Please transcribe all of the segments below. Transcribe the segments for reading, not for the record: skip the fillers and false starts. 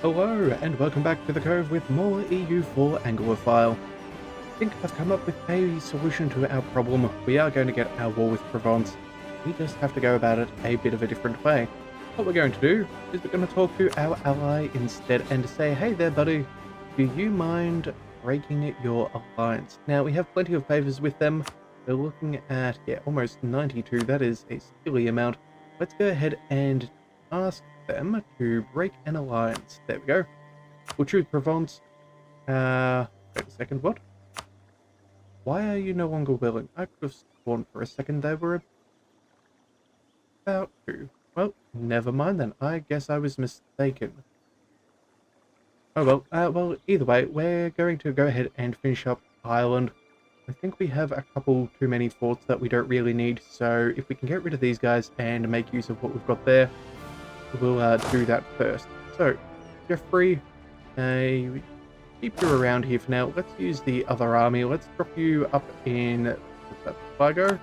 Hello, and welcome back to the Cove with more EU4 Anglophile. I think I've come up with a solution to our problem. We are going to get our war with Provence. We just have to go about it a bit of a different way. What we're going to do is we're going to talk to our ally instead and say, hey there buddy, do you mind breaking your alliance? Now, we have plenty of favors with them. We're looking at, almost 92. That is a silly amount. Let's go ahead and ask them to break an alliance. There we go. We'll choose Provence. Wait a second, what? Why are you no longer willing? I could have sworn for a second they were about to. Well, never mind then. I guess I was mistaken. Oh well, either way, we're going to go ahead and finish up Ireland. I think we have a couple too many forts that we don't really need, so if we can get rid of these guys and make use of what we've got there, we'll do that first. So, Jeffrey, keep you around here for now. Let's use the other army. Let's drop you up in, what's that, Sligo?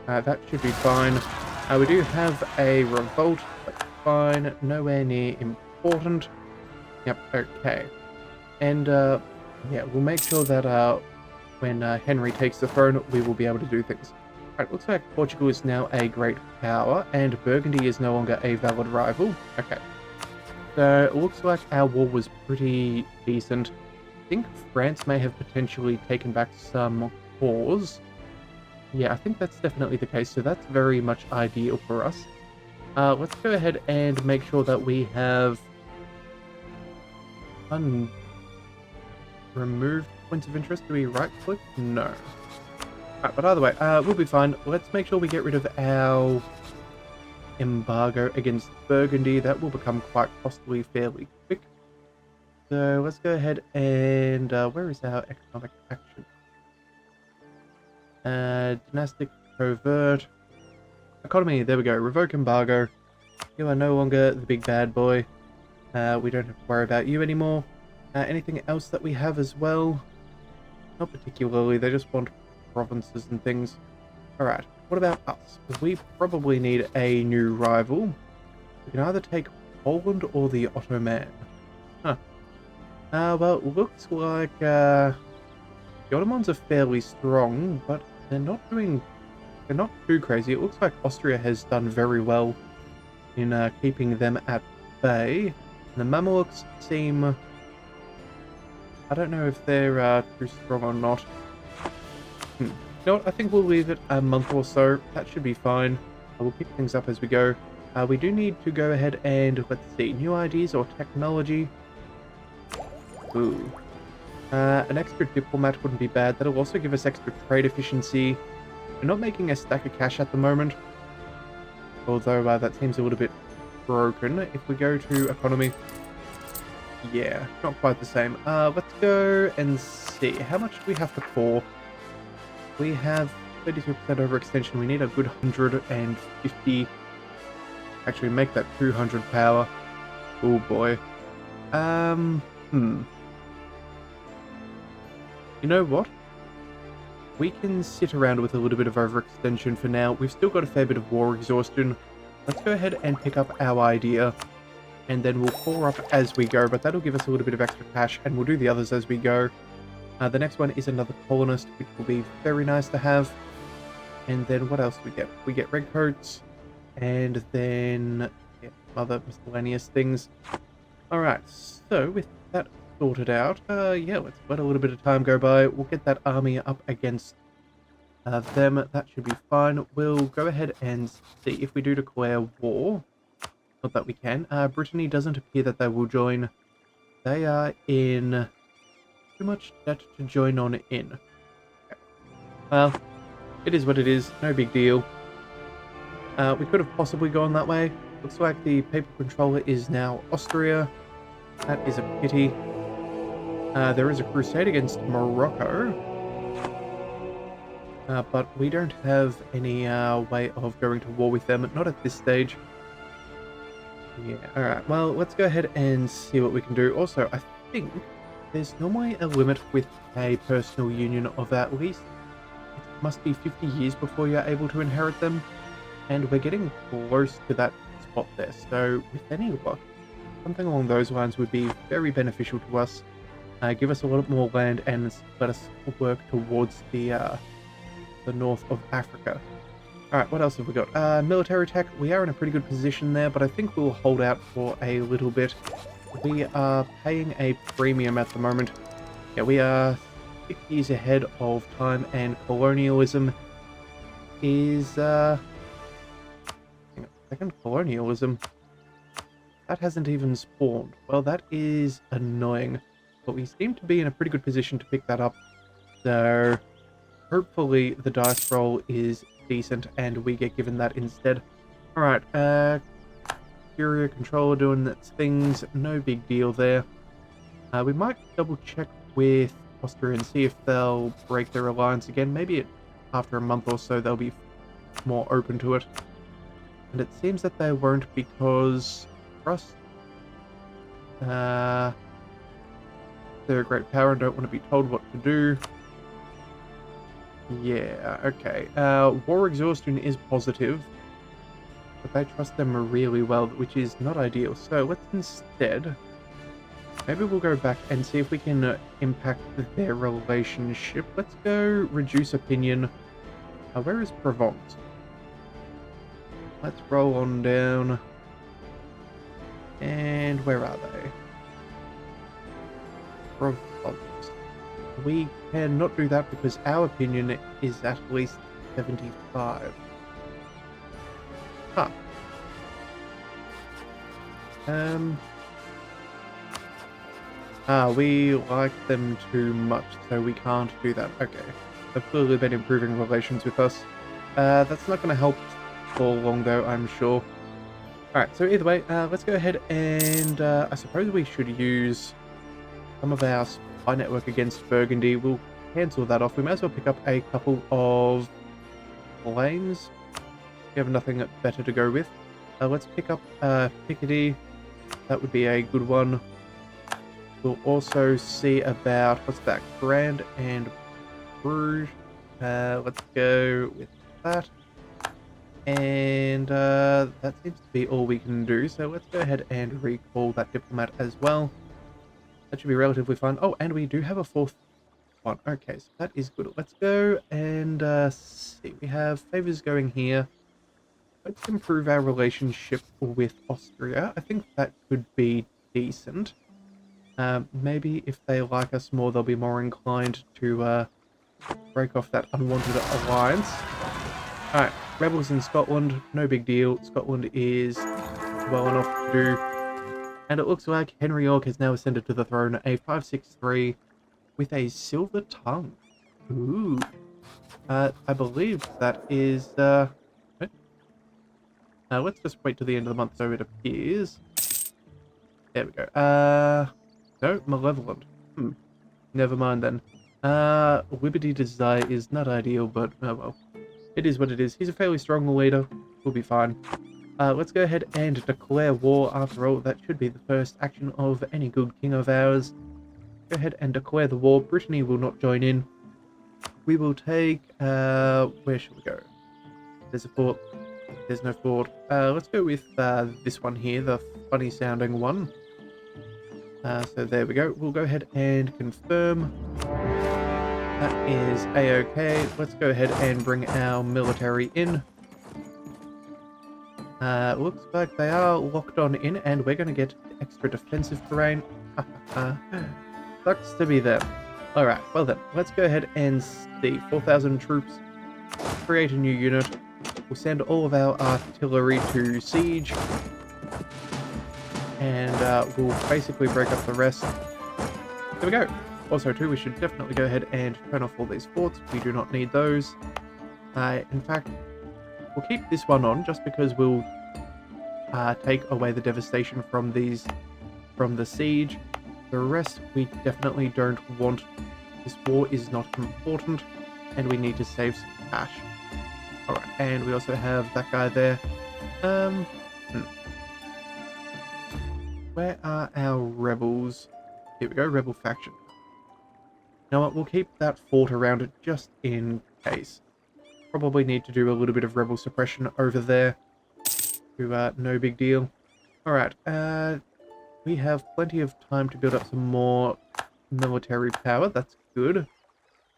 That should be fine. We do have a revolt, that's fine. Nowhere near important. Yep, okay. And, yeah, we'll make sure that when Henry takes the throne, we will be able to do things. Alright, looks like Portugal is now a great power, and Burgundy is no longer a valid rival. Okay. So, it looks like our war was pretty decent. I think France may have potentially taken back some cores. Yeah, I think that's definitely the case, so that's very much ideal for us. Let's go ahead and make sure that we have removed points of interest. Do we right-click? No. Right, but either way, we'll be fine. Let's make sure we get rid of our embargo against Burgundy. That will become quite costly fairly quick. So let's go ahead and where is our economic action? Dynastic covert economy. There we go. Revoke embargo. You are no longer the big bad boy. We don't have to worry about you anymore. Anything else that we have as well? Not particularly. They just want provinces and things. Alright, what about us? We probably need a new rival. We can either take Poland or the Ottoman. Huh. Well, it looks like the Ottomans are fairly strong, but they're not too crazy. It looks like Austria has done very well in keeping them at bay. The Mamelukes seem, I don't know if they're too strong or not. You know what, I think we'll leave it a month or so. That should be fine. We'll pick things up as we go. We do need to go ahead and, let's see, new ideas or technology. Ooh. An extra diplomat wouldn't be bad. That'll also give us extra trade efficiency. We're not making a stack of cash at the moment. Although that seems a little bit broken. If we go to economy, yeah, not quite the same. Let's go and see. How much do we have to pour? We have 32% overextension. We need a good 150. Actually, make that 200 power. Oh boy. You know what? We can sit around with a little bit of overextension for now. We've still got a fair bit of war exhaustion. Let's go ahead and pick up our idea. And then we'll pour up as we go. But that'll give us a little bit of extra cash. And we'll do the others as we go. The next one is another colonist, which will be very nice to have. And then what else do we get? We get redcoats. And then other miscellaneous things. Alright, so with that sorted out, yeah, let's let a little bit of time go by. We'll get that army up against them. That should be fine. We'll go ahead and see if we do declare war. Not that we can. Brittany doesn't appear that they will join. They are in too much debt to join on in. Okay. Well, it is what it is. No big deal. We could have possibly gone that way. Looks like the papal controller is now Austria. That is a pity. There is a crusade against Morocco. But we don't have any way of going to war with them. Not at this stage. Yeah, alright. Well, let's go ahead and see what we can do. Also, I think there's normally a limit with a personal union of at least, it must be 50 years before you're able to inherit them. And we're getting close to that spot there. So with any luck, Something along those lines would be very beneficial to us. Give us a lot more land and let us work towards the north of Africa. Alright, what else have we got? Military tech. We are in a pretty good position there, but I think we'll hold out for a little bit. We are paying a premium at the moment. Yeah, we are 6 years ahead of time, and colonialism is, hang on a second, colonialism. That hasn't even spawned. Well, that is annoying. But we seem to be in a pretty good position to pick that up. So, hopefully the dice roll is decent and we get given that instead. Alright, Curia controller doing its things. No big deal there. We might double check with Austria and see if they'll break their alliance again. Maybe after a month or so they'll be more open to it. And it seems that they won't because Trust. They're a great power and don't want to be told what to do. Yeah, okay. War exhaustion is positive, but they trust them really well, which is not ideal. So let's instead, maybe we'll go back and see if we can impact their relationship. Let's go reduce opinion. Where is Provence? Let's roll on down. And where are they? Provence. We cannot do that because our opinion is at least 75. Huh. We like them too much, so we can't do that. Okay. They've clearly been improving relations with us. That's not going to help for long, though, I'm sure. Alright, so either way, let's go ahead and I suppose we should use some of our spy network against Burgundy. We'll cancel that off. We might as well pick up a couple of flames. We have nothing better to go with. Let's pick up Picardy. That would be a good one. We'll also see about, what's that, Grand and Bruges. Let's go with that. And that seems to be all we can do, so let's go ahead and recall that diplomat as well. That should be relatively fun. Oh, and we do have a fourth one. Okay, so that is good. Let's go and see. We have favors going here. Let's improve our relationship with Austria. I think that could be decent. Maybe if they like us more, they'll be more inclined to break off that unwanted alliance. Alright, rebels in Scotland, no big deal. Scotland is well enough to do. And it looks like Henry York has now ascended to the throne, a 563 with a silver tongue. Ooh. I believe that is, let's just wait till the end of the month so it appears. There we go. No, malevolent. Never mind then. Liberty Desire is not ideal, but, oh well. It is what it is. He's a fairly strong leader. We'll be fine. Let's go ahead and declare war. After all, that should be the first action of any good king of ours. Go ahead and declare the war. Brittany will not join in. We will take... where should we go? There's a fort. There's no fort. Let's go with this one here, the funny-sounding one. So there we go. We'll go ahead and confirm. That is a-okay. Let's go ahead and bring our military in. Looks like they are locked on in, and we're going to get extra defensive terrain. Sucks to be them. Alright, well then, let's go ahead and see. 4,000 troops. Create a new unit. We'll send all of our artillery to siege. And we'll basically break up the rest. There we go. Also, too, we should definitely go ahead and turn off all these forts. We do not need those. In fact, we'll keep this one on just because we'll take away the devastation from the siege. The rest we definitely don't want. This war is not important, and we need to save some cash. Alright, and we also have that guy there. Where are our rebels? Here we go, rebel faction. You know what, we'll keep that fort around it just in case. Probably need to do a little bit of rebel suppression over there. No big deal. Alright, we have plenty of time to build up some more military power. That's good.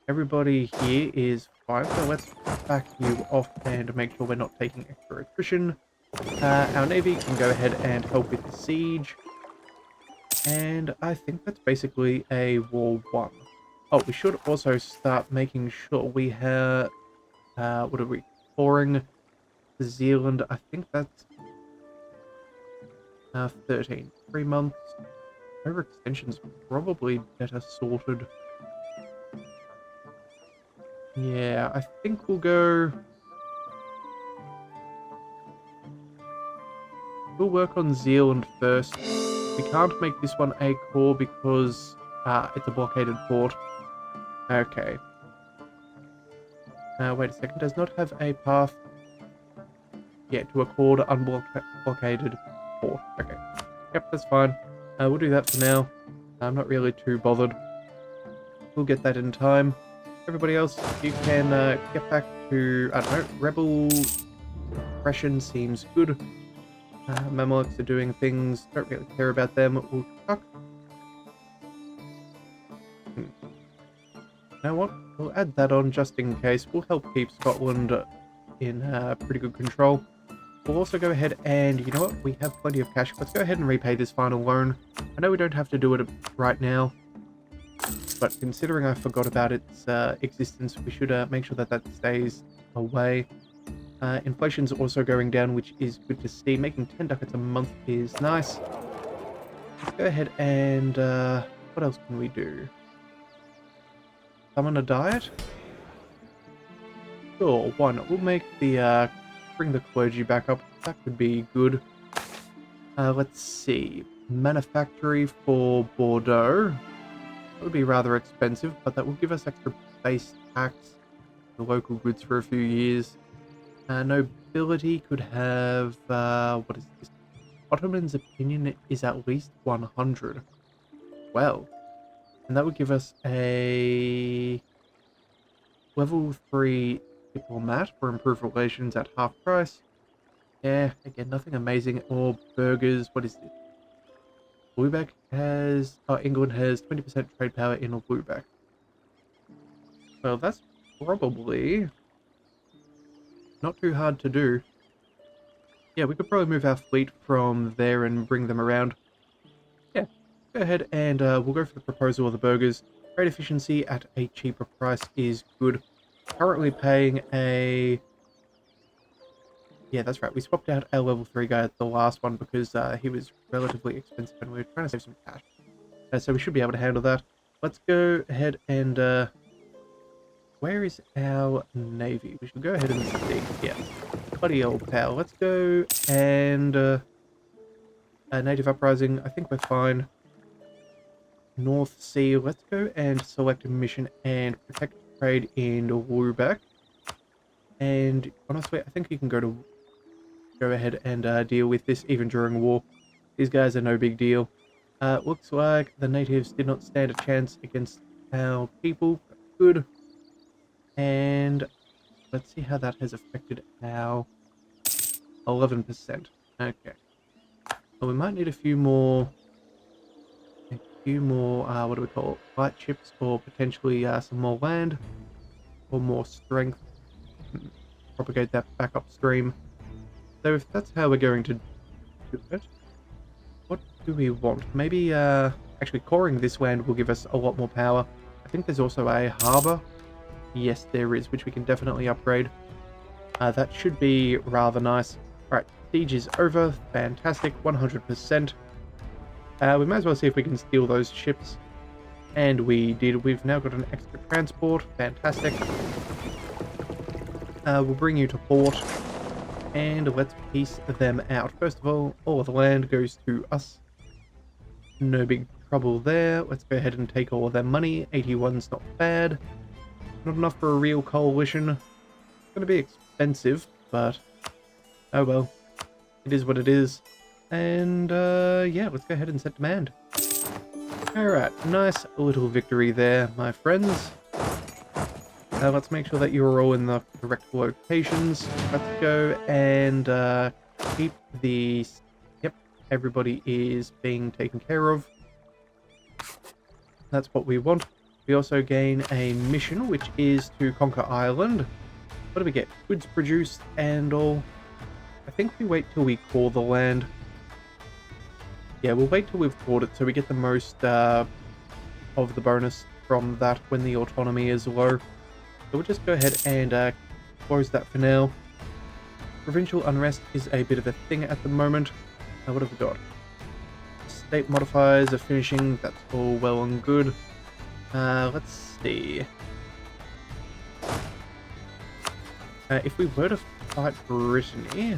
Everybody here is fine, so let's back you off and make sure we're not taking extra attrition. Our navy can go ahead and help with the siege. And I think that's basically a war won. Oh, we should also start making sure we have, what are we, touring Zealand. I think that's 13. 3 months. Overextension's probably better sorted. Yeah, I think we'll go... We'll work on Zealand first. We can't make this one a core because it's a blockaded port. Okay. Wait a second. Does not have a path yet to a core to unblockaded port. Okay. Yep, that's fine. We'll do that for now. I'm not really too bothered. We'll get that in time. Everybody else, you can get back to, I don't know, rebel oppression seems good. Mamelukes are doing things, don't really care about them. We'll chuck. You know what? We'll add that on just in case. We'll help keep Scotland in pretty good control. We'll also go ahead and, you know what? We have plenty of cash. Let's go ahead and repay this final loan. I know we don't have to do it right now, but considering I forgot about its existence, we should make sure that that stays away. Inflation's also going down, which is good to see. Making 10 ducats a month is nice. Let's go ahead and... what else can we do? Summon a diet? Sure, why not? We'll make the... bring the clergy back up. That could be good. Let's see. Manufactory for Bordeaux. That would be rather expensive, but that will give us extra base tax for local goods for a few years. Nobility could have, what is this? Ottoman's opinion is at least 100. Well, and that would give us a level 3 diplomat for improved relations at half price. Yeah, again, nothing amazing. Or burgers, what is this? Lubeck has, England has 20% trade power in Lubeck. Well, that's probably not too hard to do. Yeah, we could probably move our fleet from there and bring them around. Yeah, go ahead and we'll go for the proposal of the burgers. Trade efficiency at a cheaper price is good. Currently paying a... Yeah, that's right. We swapped out our level 3 guy at the last one because he was relatively expensive and we were trying to save some cash. So we should be able to handle that. Let's go ahead and... where is our navy? We should go ahead and see. Yeah, bloody old pal. Let's go and... Native Uprising. I think we're fine. North Sea. Let's go and select a mission and protect trade in Lubeck. And honestly, I think you can go ahead and deal with this even during war. These guys are no big deal. Looks like the natives did not stand a chance against our people. Good. And let's see how that has affected our 11%. Okay. Well, we might need a few more, what do we call it? Light chips, or potentially some more land, or more strength. Propagate that back upstream. So if that's how we're going to do it, what do we want? Maybe, actually coring this land will give us a lot more power. I think there's also a harbour. Yes, there is, which we can definitely upgrade. That should be rather nice. Alright, siege is over. Fantastic, 100%. We might as well see if we can steal those ships. And we did. We've now got an extra transport. Fantastic. We'll bring you to port. And let's piece them out. First of all of the land goes to us. No big trouble there. Let's go ahead and take all of their money. 81's not bad. Not enough for a real coalition. It's going to be expensive, but oh well. It is what it is. And yeah, let's go ahead and set demand. Alright, nice little victory there, my friends. Let's make sure that you're all in the correct locations. Let's go and keep the... Yep, everybody is being taken care of. That's what we want. We also gain a mission, which is to conquer Ireland. What do we get? Goods produced and all. I think we wait till we core the land. Yeah, we'll wait till we've cored it so we get the most of the bonus from that when the autonomy is low. So we'll just go ahead and close that for now. Provincial unrest is a bit of a thing at the moment. What have we got? State modifiers are finishing. That's all well and good. Let's see. If we were to fight Brittany,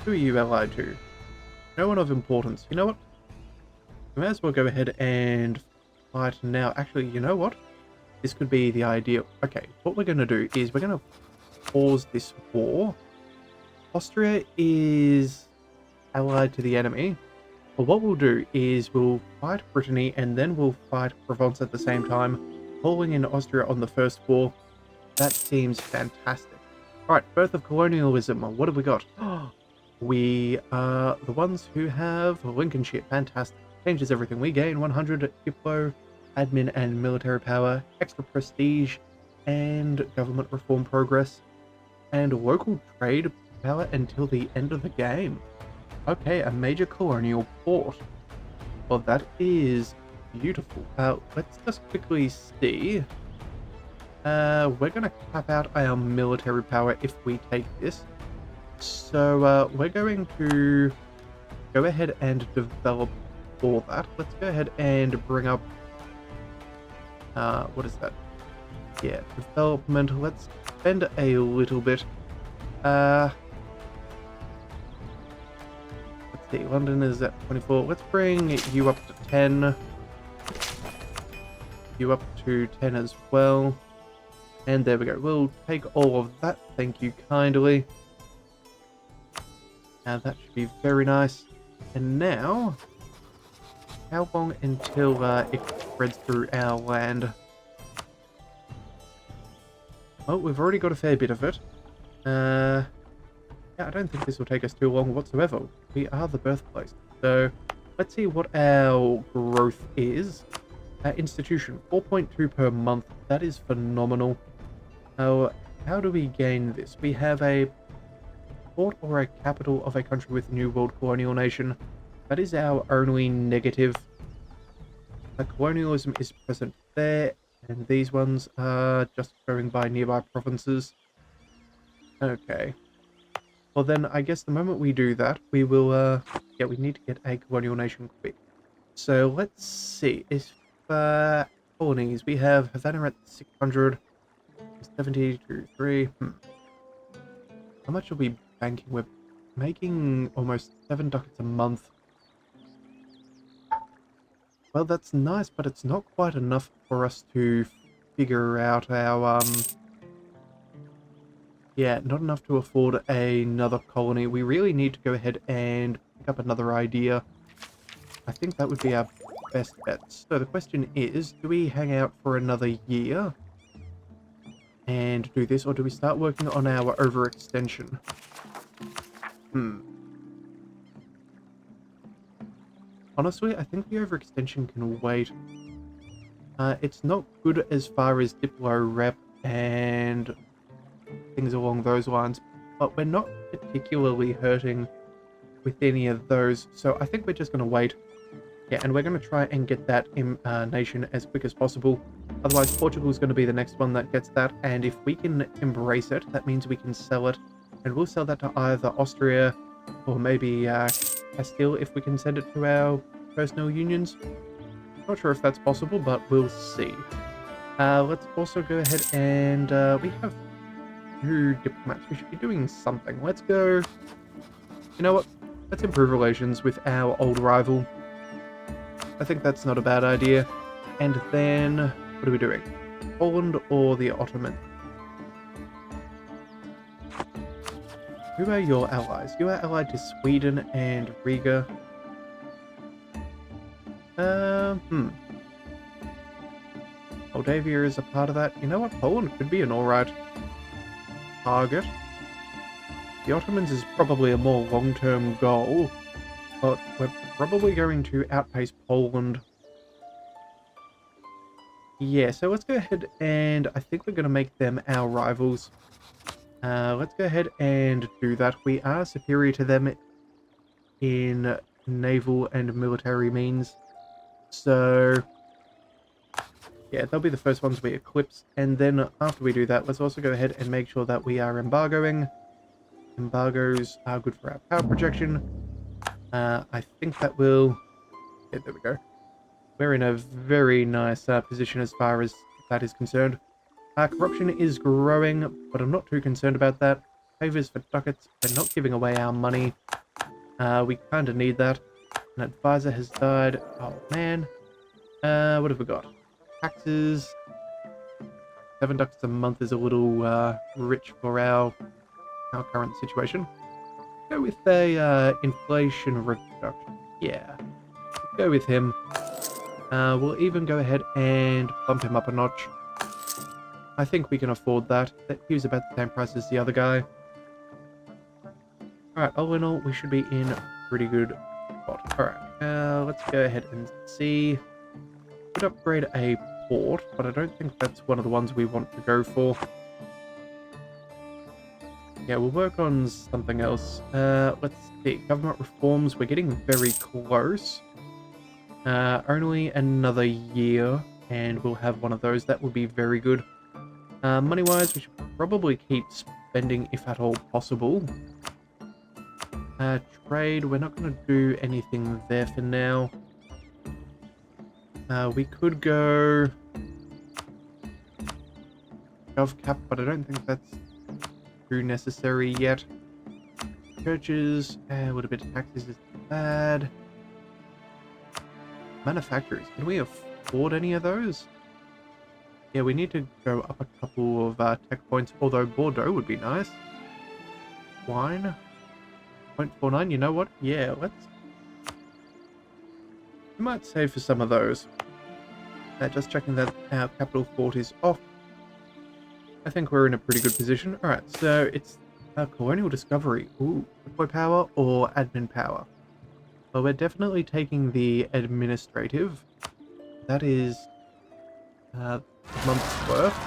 who are you allied to? No one of importance. You know what? We may as well go ahead and fight now. Actually, you know what? This could be the idea. Okay, what we're going to do is we're going to pause this war. Austria is allied to the enemy. But what we'll do is we'll fight Brittany and then we'll fight Provence at the same time, pulling in Austria on the first war. That seems fantastic. Alright, birth of colonialism. What have we got? We are the ones who have Lincolnshire. Fantastic. Changes everything. We gain 100 Diplo, admin and military power, extra prestige, and government reform progress, and local trade power until the end of the game. Okay, a major colonial port. Well, that is beautiful. Let's just quickly see. We're going to cap out our military power if we take this. So we're going to go ahead and develop all that. Let's go ahead and bring up... what is that? Yeah, development. Let's spend a little bit. Let's see, London is at 24. Let's bring you up to 10. You up to 10 as well. And there we go. We'll take all of that. Thank you kindly. Now that should be very nice. And now, how long until it spreads through our land? Well, we've already got a fair bit of it. Yeah, I don't think this will take us too long whatsoever. We are the birthplace. So, let's see what our growth is. Institution, 4.2 per month. That is phenomenal. How do we gain this? We have a port or a capital of a country with New World colonial nation. That is our only negative. Colonialism is present there, and these ones are just going by nearby provinces. Okay. Well then, I guess the moment we do that, we will, yeah, we need to get a colonial nation quick. So let's see, if, colonies, we have Havana at 600, 70 to 3, How much are we banking? We're making almost 7 ducats a month. Well, that's nice, but it's not quite enough for us to figure out our, yeah, not enough to afford another colony. We really need to go ahead and pick up another idea. I think that would be our best bet. So the question is, do we hang out for another year and do this, or do we start working on our overextension? Honestly, I think the overextension can wait. It's not good as far as Diplo rep and things along those lines, but we're not particularly hurting with any of those, so I think we're just going to wait. Yeah, and we're going to try and get that nation as quick as possible. Otherwise, Portugal is going to be the next one that gets that, and if we can embrace it, that means we can sell it, and we'll sell that to either Austria or maybe Castile if we can send it to our personal unions. Not sure if that's possible, but we'll see. Let's also go ahead and we have 2 diplomats. We should be doing something. Let's go... You know what? Let's improve relations with our old rival. I think that's not a bad idea. And then, what are we doing? Poland or the Ottoman? Who are your allies? You are allied to Sweden and Riga. Moldavia is a part of that. You know what? Poland could be an alright target. The Ottomans is probably a more long-term goal, but we're probably going to outpace Poland. Yeah, so let's go ahead and I think we're going to make them our rivals. Let's go ahead and do that. We are superior to them in naval and military means. So, yeah, they'll be the first ones we eclipse. And then after we do that, let's also go ahead and make sure that we are embargoing. Embargoes are good for our power projection. I think that will... Yeah, there we go. We're in a very nice position as far as that is concerned. Corruption is growing, but I'm not too concerned about that. Favors for ducats. We're not giving away our money. We kind of need that. An advisor has died. Oh, man. What have we got? Taxes. 7 ducats a month is a little rich for our current situation. Go with a inflation reduction. Yeah. Go with him. We'll even go ahead and bump him up a notch. I think we can afford that. He was about the same price as the other guy. Alright, all in all, we should be in a pretty good spot. Alright, let's go ahead and see. Could upgrade a port, but I don't think that's one of the ones we want to go for. Yeah, we'll work on something else. Let's see. Government reforms, we're getting very close. Only another year, and we'll have one of those. That would be very good. Money-wise, we should probably keep spending if at all possible. Trade, we're not going to do anything there for now. We could go GovCap, but I don't think that's too necessary yet. Churches, a little bit of taxes is bad. Manufacturers, can we afford any of those? Yeah, we need to go up a couple of tech points, although Bordeaux would be nice. Wine, 0.49, you know what? Yeah, let's... We might save for some of those. Just checking that our capital fort is off. I think we're in a pretty good position. Alright, so it's colonial discovery. Ooh, deploy power or admin power? Well, we're definitely taking the administrative. That is a month's worth.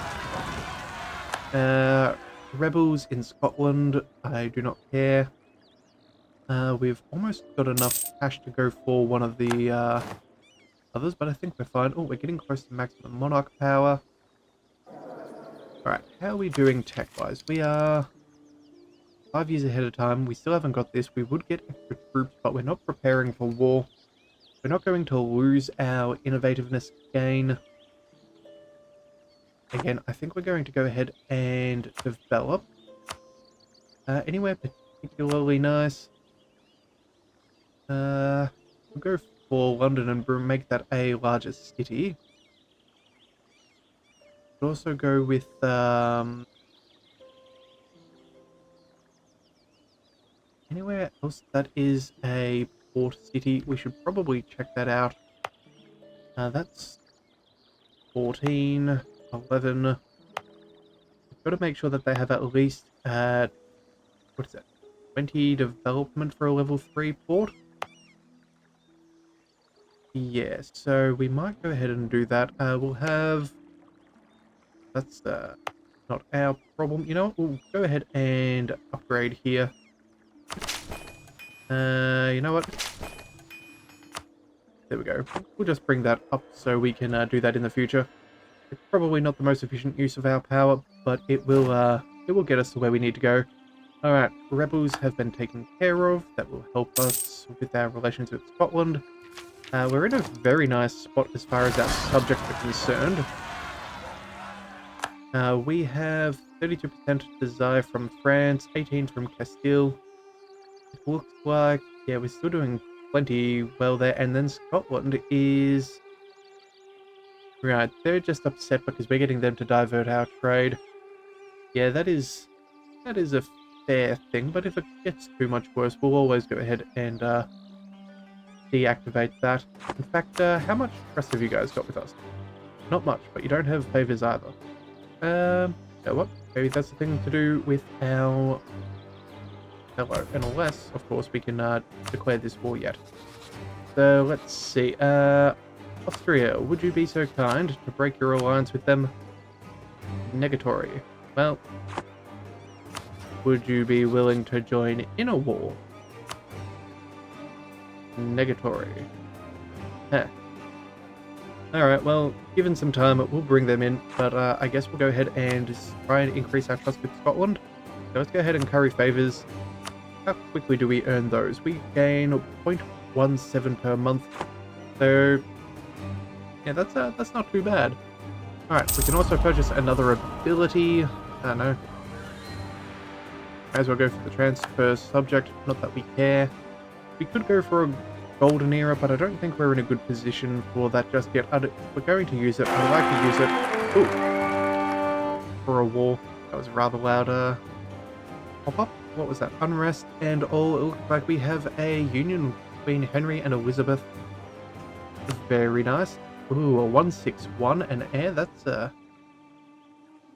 Rebels in Scotland, I do not care. We've almost got enough cash to go for one of the others, but I think we're fine. Oh, we're getting close to maximum monarch power. Alright, how are we doing tech-wise? We are 5 years ahead of time. We still haven't got this. We would get extra troops, but we're not preparing for war. We're not going to lose our innovativeness gain. Again, I think we're going to go ahead and develop. Anywhere particularly nice? We'll go for London and make that a larger city. We'll also go with anywhere else that is a port city. We should probably check that out. That's 14, 11. We've got to make sure that they have at least what is that? 20 development for a level 3 port. Yeah, so we might go ahead and do that. We'll have... That's not our problem. You know what? We'll go ahead and upgrade here. You know what? There we go. We'll just bring that up so we can do that in the future. It's probably not the most efficient use of our power, but it will get us to where we need to go. Alright, rebels have been taken care of. That will help us with our relations with Scotland. We're in a very nice spot as far as our subjects are concerned. We have 32% desire from France, 18 from Castile. It looks like, yeah, we're still doing plenty well there. And then Scotland is... Right, they're just upset because we're getting them to divert our trade. Yeah, that is a fair thing, but if it gets too much worse, we'll always go ahead and deactivate that. In fact, how much trust have you guys got with us? Not much, but you don't have favors either. You know what? Maybe that's the thing to do with our hello. Unless, of course, we can declare this war yet. So, let's see. Austria, would you be so kind to break your alliance with them? Negatory. Well, would you be willing to join in a war? Negatory. Heh. Alright, well, given some time, we'll bring them in, but I guess we'll go ahead and just try and increase our trust with Scotland. So let's go ahead and curry favours. How quickly do we earn those? We gain 0.17 per month. So, yeah, that's not too bad. Alright, we can also purchase another ability. I don't know. Might as well go for the transfer subject, not that we care. We could go for a golden era, but I don't think we're in a good position for that just yet. We're going to use it. I'd like to use it. Ooh. For a war. That was rather loud. Pop up. What was that? Unrest and all. It looks like we have a union between Henry and Elizabeth. Very nice. Ooh, a 161 and air. That's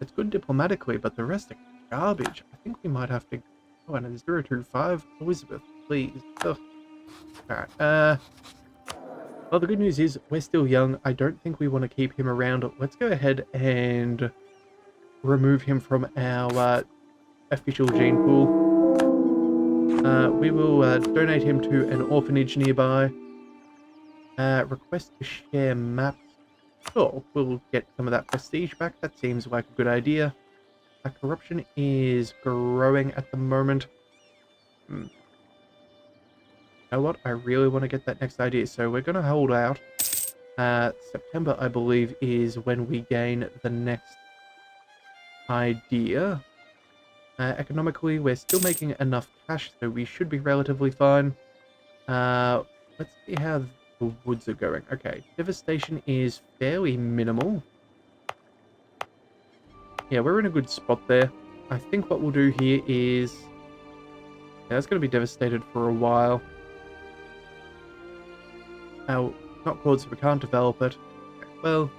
it's good diplomatically, but the rest are garbage. I think we might have to go on a 025 Elizabeth, please. Ugh. Alright, well, the good news is we're still young. I don't think we want to keep him around. Let's go ahead and remove him from our official gene pool. We will donate him to an orphanage nearby. Request to share maps. Sure, we'll get some of that prestige back. That seems like a good idea. Corruption is growing at the moment. You know what? I really want to get that next idea, so we're going to hold out. September, I believe, is when we gain the next idea. Economically, we're still making enough cash, so we should be relatively fine. Let's see how the woods are going. Okay, devastation is fairly minimal. Yeah, we're in a good spot there. I think what we'll do here is... yeah, it's going to be devastated for a while. Not called, so we can't develop it. Well,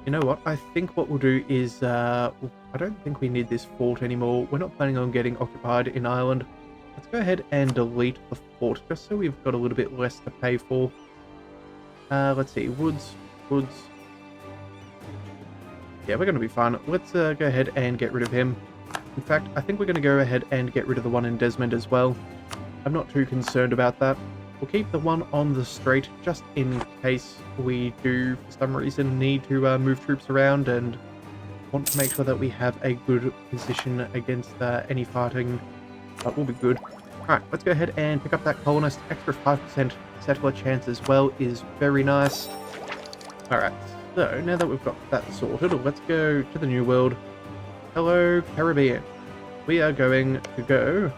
you know what? I think what we'll do is, I don't think we need this fort anymore. We're not planning on getting occupied in Ireland. Let's go ahead and delete the fort, just so we've got a little bit less to pay for. Let's see, woods. Yeah, we're going to be fine. Let's go ahead and get rid of him. In fact, I think we're going to go ahead and get rid of the one in Desmond as well. I'm not too concerned about that. We'll keep the one on the strait just in case we do, for some reason, need to move troops around and want to make sure that we have a good position against any fighting. That will be good. Alright, let's go ahead and pick up that colonist. Extra 5% settler chance as well is very nice. Alright, so now that we've got that sorted, let's go to the New World. Hello, Caribbean. We are going to go...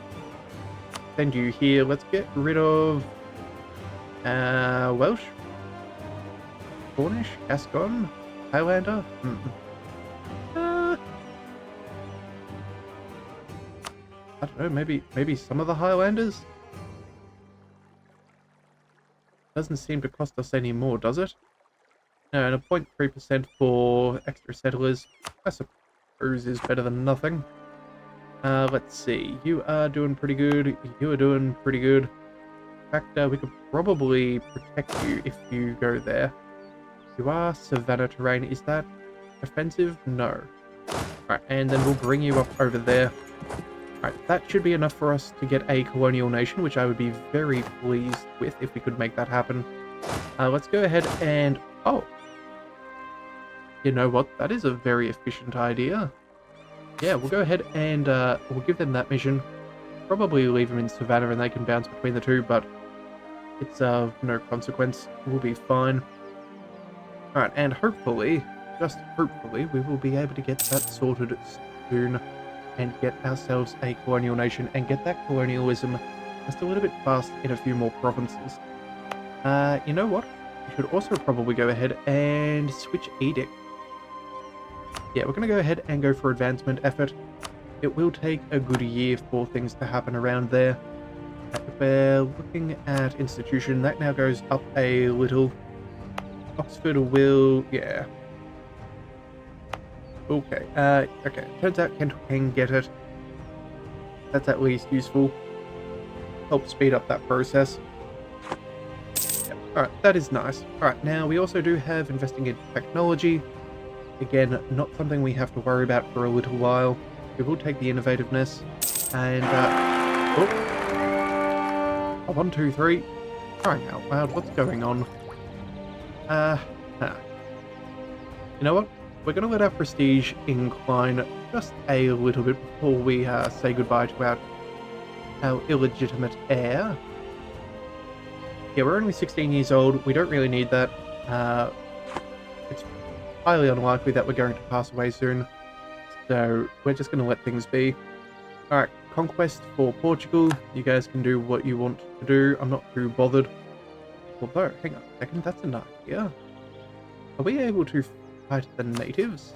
send you here. Let's get rid of Welsh, Cornish, Gascon, Highlander. I don't know. Maybe some of the Highlanders. Doesn't seem to cost us any more, does it? No, and a 0.3% for extra settlers. I suppose is better than nothing. Let's see. You are doing pretty good. You are doing pretty good. In fact, we could probably protect you if you go there. You are savanna terrain. Is that offensive? No. Alright, and then we'll bring you up over there. Alright, that should be enough for us to get a colonial nation, which I would be very pleased with if we could make that happen. Let's go ahead and... oh! You know what? That is a very efficient idea. Yeah, we'll go ahead and we'll give them that mission. Probably leave them in Savannah and they can bounce between the two, but it's of no consequence. We'll be fine. Alright, and hopefully, just hopefully, we will be able to get that sorted soon and get ourselves a colonial nation and get that colonialism just a little bit fast in a few more provinces. You know what? We should also probably go ahead and switch edict. Yeah, we're going to go ahead and go for advancement effort. It will take a good year for things to happen around there. If we're looking at institution, that now goes up a little. Oxford will, yeah. Okay, okay. Turns out Kent can get it. That's at least useful. Help speed up that process. Yep. Alright, that is nice. Alright, now we also do have investing in technology. Again, not something we have to worry about for a little while. We will take the innovativeness. And, oh, 1, 2, 3. Crying out loud, what's going on? Huh. You know what? We're going to let our prestige incline just a little bit before we say goodbye to our illegitimate heir. Yeah, we're only 16 years old. We don't really need that. It's highly unlikely that we're going to pass away soon. So we're just going to let things be. Alright, conquest for Portugal. You guys can do what you want to do. I'm not too bothered. Although, hang on a second, that's an idea. Are we able to fight the natives?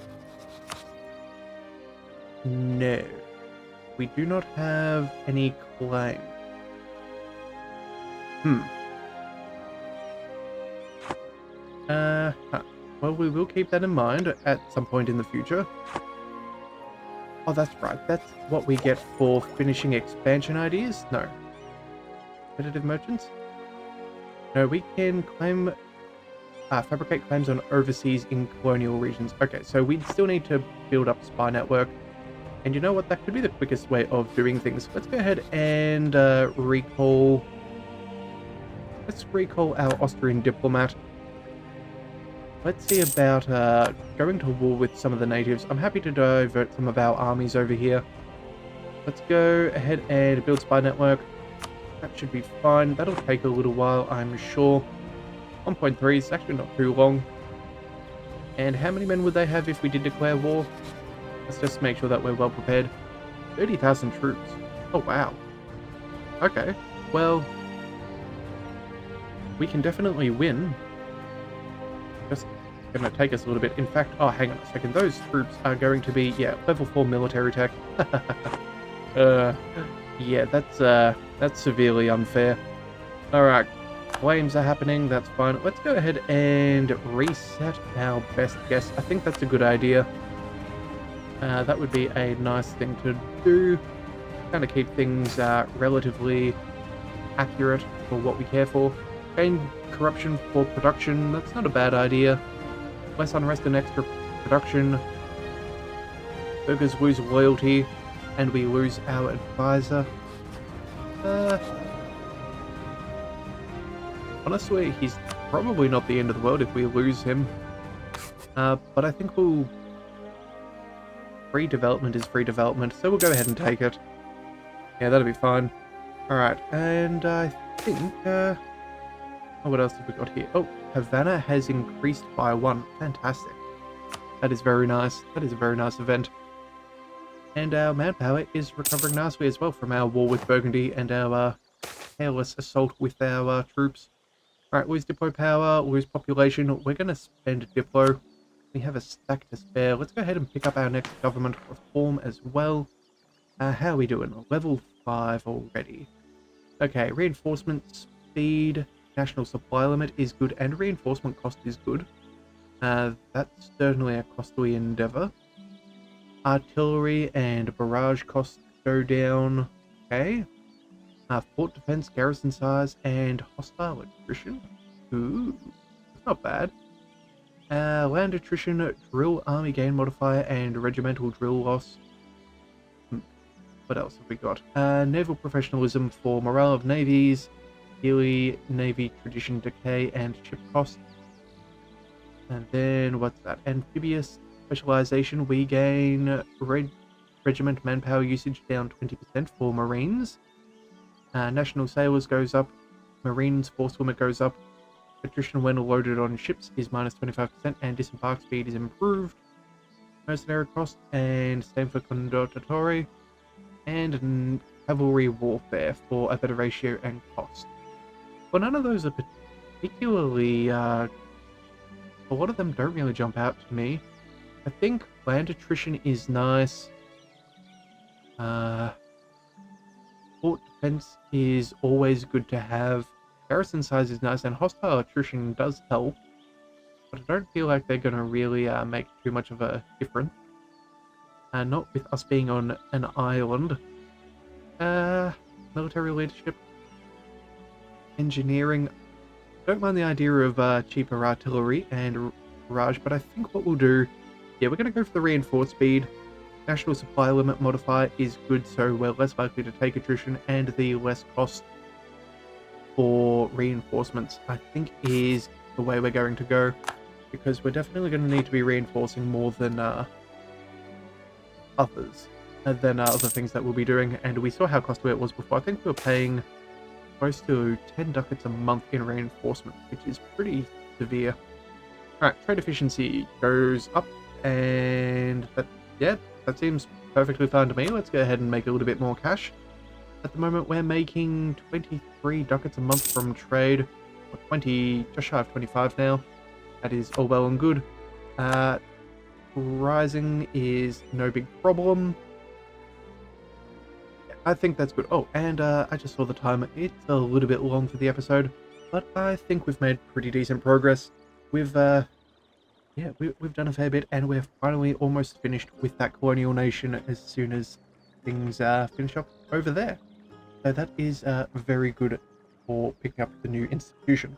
No. We do not have any claim. Well, we will keep that in mind at some point in the future. Oh, that's right. That's what we get for finishing expansion ideas? No. Competitive merchants? No, we can claim... fabricate claims on overseas in colonial regions. Okay, so we still need to build up spy network. And you know what? That could be the quickest way of doing things. Let's go ahead and recall... Let's recall our Austrian diplomat. Let's see about going to war with some of the natives. I'm happy to divert some of our armies over here. Let's go ahead and build spy network. That should be fine. That'll take a little while, I'm sure. 1.3 is actually not too long. And how many men would they have if we did declare war? Let's just make sure that we're well prepared. 30,000 troops. Oh, wow. Okay, well... we can definitely win. Just gonna take us a little bit. In fact, oh, hang on a second. Those troops are going to be, yeah, level 4 military tech. Yeah, that's severely unfair. Alright, claims are happening, that's fine. Let's go ahead and reset our best guess. I think that's a good idea. That would be a nice thing to do. Kind of keep things relatively accurate for what we care for. Gain corruption for production, that's not a bad idea. Less unrest and extra production. Burgers lose loyalty, and we lose our advisor. Honestly, he's probably not the end of the world if we lose him. But I think we'll... Free development is free development, so we'll go ahead and take it. Yeah, that'll be fine. Alright, and I think... oh, what else have we got here? Oh, Havana has increased by 1. Fantastic. That is very nice. That is a very nice event. And our manpower is recovering nicely as well from our war with Burgundy and our careless assault with our troops. Alright, lose diplo power, lose population. We're going to spend diplo. We have a stack to spare. Let's go ahead and pick up our next government reform as well. How are we doing? Level 5 already. Okay, reinforcement speed, national supply limit is good, and reinforcement cost is good. That's certainly a costly endeavor. Artillery and barrage costs go down. Okay. Fort defense, garrison size, and hostile attrition. Ooh, that's not bad. Land attrition, drill army gain modifier, and regimental drill loss. What else have we got? Naval professionalism for morale of navies, yearly navy tradition decay, and ship costs. And then what's that? Amphibious specialization. We gain regiment manpower usage down 20% for marines. National sailors goes up. Marines force limit goes up. Attrition when loaded on ships is minus 25%, and disembark speed is improved. Mercenary cost and same for condottieri, and cavalry warfare for a better ratio and cost. Well, none of those are particularly. A lot of them don't really jump out to me. I think land attrition is nice. Fort defense is always good to have. Garrison size is nice, and hostile attrition does help, but I don't feel like they're going to really make too much of a difference. not with us being on an island. Military leadership, engineering. Don't mind the idea of cheaper artillery and barrage, but I think what we'll do, yeah, we're going to go for the reinforced speed. National supply limit modifier is good, so we're less likely to take attrition, and the less cost for reinforcements, I think, is the way we're going to go, because we're definitely going to need to be reinforcing more than other things that we'll be doing. And we saw how costly it was before. I think we were paying close to 10 ducats a month in reinforcement, which is pretty severe. Alright, trade efficiency goes up, and that seems perfectly fine to me. Let's go ahead and make a little bit more cash. At the moment, we're making 23 ducats a month from trade, or 20, just shy of 25 now. That is all well and good. Rising is no big problem. I think that's good. Oh, and I just saw the time. It's a little bit long for the episode, but I think we've made pretty decent progress. We've done a fair bit, and we're finally almost finished with that colonial nation as soon as things finish up over there. So that is very good for picking up the new institution.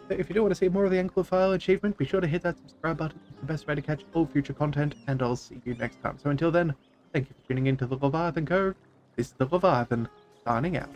So if you do want to see more of the Anglophile achievement, be sure to hit that subscribe button. It's the best way to catch all future content, and I'll see you next time. So until then, thank you for tuning in to the Leviathan Cove. This is the Leviathan, signing out.